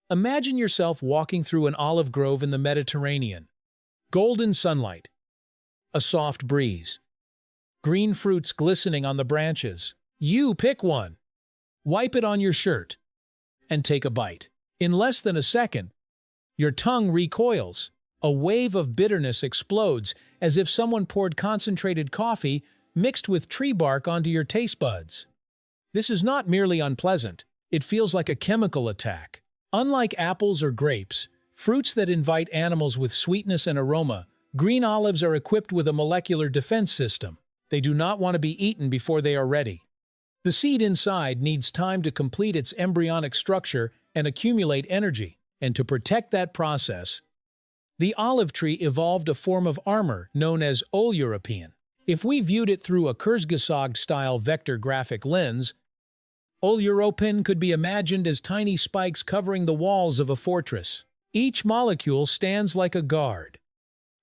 Imagine yourself walking through an olive grove in the Mediterranean. Golden sunlight, a soft breeze, green fruits glistening on the branches. You pick one, wipe it on your shirt, and take a bite. In less than a second, your tongue recoils. A wave of bitterness explodes as if someone poured concentrated coffee mixed with tree bark onto your taste buds. This is not merely unpleasant, it feels like a chemical attack. Unlike apples or grapes, fruits that invite animals with sweetness and aroma, green olives are equipped with a molecular defense system. They do not want to be eaten before they are ready. The seed inside needs time to complete its embryonic structure and accumulate energy, and to protect that process, the olive tree evolved a form of armor known as oleuropein. If we viewed it through a Kurzgesagt-style vector graphic lens, oleuropein could be imagined as tiny spikes covering the walls of a fortress. Each molecule stands like a guard,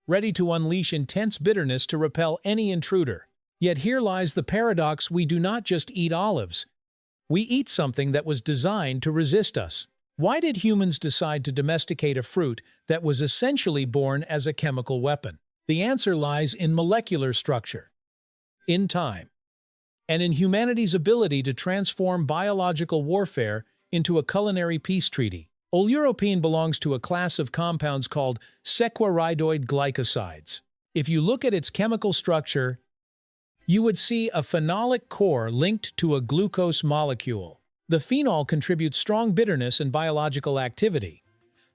ready to unleash intense bitterness to repel any intruder. Yet here lies the paradox: we do not just eat olives. We eat something that was designed to resist us. Why did humans decide to domesticate a fruit that was essentially born as a chemical weapon? The answer lies in molecular structure, in time, and in humanity's ability to transform biological warfare into a culinary peace treaty. Oleuropein belongs to a class of compounds called sequaridoid glycosides. If you look at its chemical structure, you would see a phenolic core linked to a glucose molecule. The phenol contributes strong bitterness and biological activity.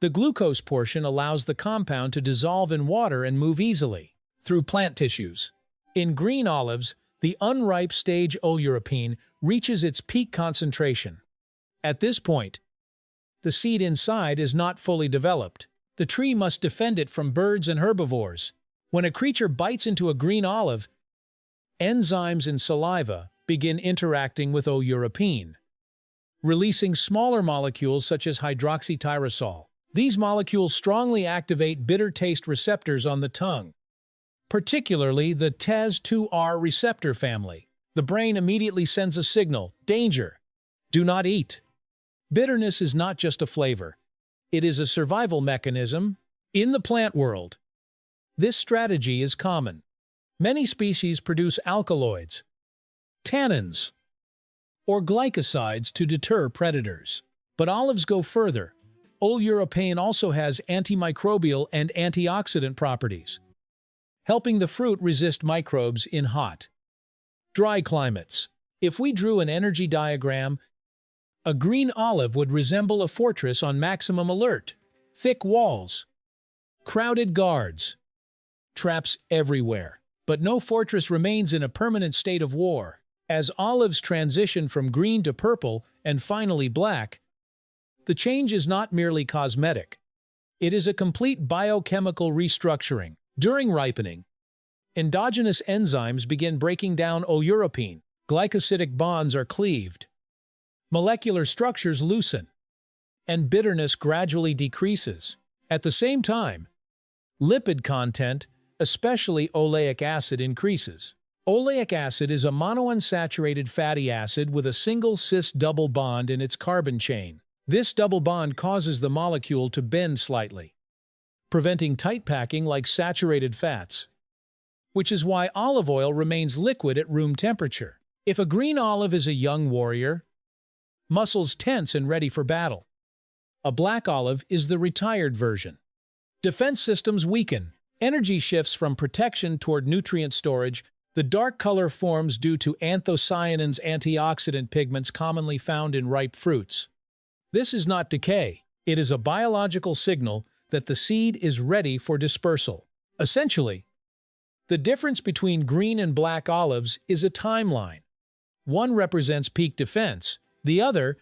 The glucose portion allows the compound to dissolve in water and move easily through plant tissues. In green olives, the unripe stage oleuropein reaches its peak concentration. At this point, the seed inside is not fully developed. The tree must defend it from birds and herbivores. When a creature bites into a green olive, enzymes in saliva begin interacting with oleuropein, releasing smaller molecules such as hydroxytyrosol. These molecules strongly activate bitter taste receptors on the tongue, particularly the TES2R receptor family. The brain immediately sends a signal: danger, do not eat. Bitterness is not just a flavor, it is a survival mechanism. In the plant world, this strategy is common. Many species produce alkaloids, tannins, or glycosides to deter predators. But olives go further. Oleuropein also has antimicrobial and antioxidant properties, helping the fruit resist microbes in hot, dry climates. If we drew an energy diagram, a green olive would resemble a fortress on maximum alert. Thick walls, crowded guards, traps everywhere. But no fortress remains in a permanent state of war. As olives transition from green to purple and finally black, the change is not merely cosmetic. It is a complete biochemical restructuring. During ripening, endogenous enzymes begin breaking down oleuropein. Glycosidic bonds are cleaved, molecular structures loosen, and bitterness gradually decreases. At the same time, lipid content, especially oleic acid, increases. Oleic acid is a monounsaturated fatty acid with a single cis double bond in its carbon chain. This double bond causes the molecule to bend slightly, preventing tight packing like saturated fats, which is why olive oil remains liquid at room temperature. If a green olive is a young warrior, muscles tense and ready for battle. A black olive is the retired version. Defense systems weaken. Energy shifts from protection toward nutrient storage. The dark color forms due to anthocyanins, antioxidant pigments commonly found in ripe fruits. This is not decay. It is a biological signal that the seed is ready for dispersal. Essentially, the difference between green and black olives is a timeline. One represents peak defense, the other,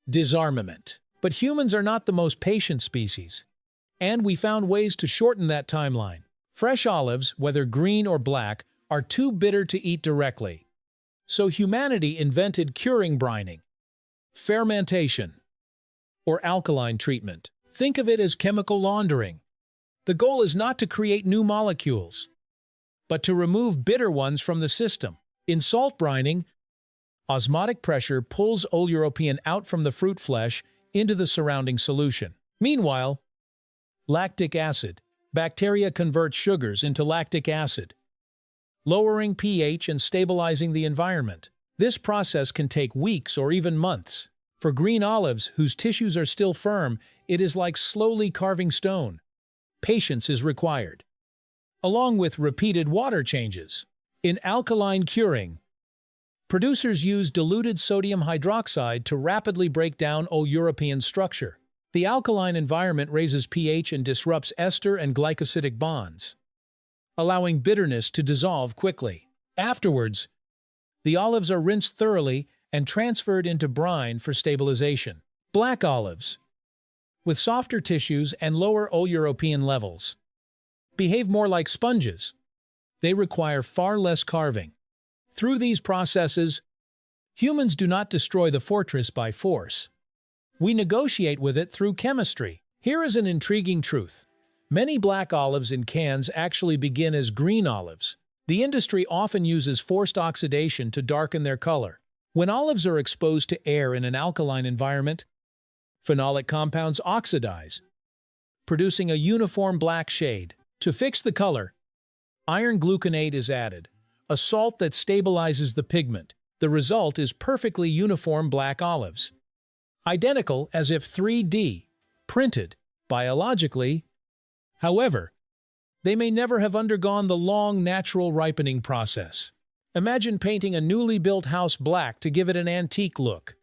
disarmament. But humans are not the most patient species, and we found ways to shorten that timeline. Fresh olives, whether green or black, are too bitter to eat directly. So humanity invented curing brining, fermentation, or alkaline treatment. Think of it as chemical laundering. The goal is not to create new molecules, but to remove bitter ones from the system. In salt brining, osmotic pressure pulls oleuropein out from the fruit flesh into the surrounding solution. Meanwhile, lactic acid. Bacteria convert sugars into lactic acid, lowering pH and stabilizing the environment. This process can take weeks or even months. For green olives, whose tissues are still firm, it is like slowly carving stone. Patience is required, along with repeated water changes. In alkaline curing, producers use diluted sodium hydroxide to rapidly break down oleuropean structure. The alkaline environment raises pH and disrupts ester and glycosidic bonds, allowing bitterness to dissolve quickly. Afterwards, the olives are rinsed thoroughly and transferred into brine for stabilization. Black olives, with softer tissues and lower oleuropean levels, behave more like sponges. They require far less carving. Through these processes, humans do not destroy the fortress by force. We negotiate with it through chemistry. Here is an intriguing truth. Many black olives in cans actually begin as green olives. The industry often uses forced oxidation to darken their color. When olives are exposed to air in an alkaline environment, phenolic compounds oxidize, producing a uniform black shade. To fix the color, iron gluconate is added, a salt that stabilizes the pigment. The result is perfectly uniform black olives, identical as if 3D printed biologically. However, they may never have undergone the long natural ripening process. Imagine painting a newly built house black to give it an antique look.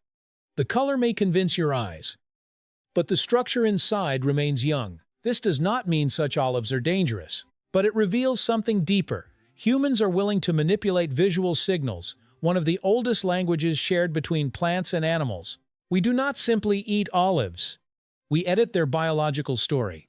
The color may convince your eyes, but the structure inside remains young. This does not mean such olives are dangerous, but it reveals something deeper. Humans are willing to manipulate visual signals, one of the oldest languages shared between plants and animals. We do not simply eat olives. We edit their biological story.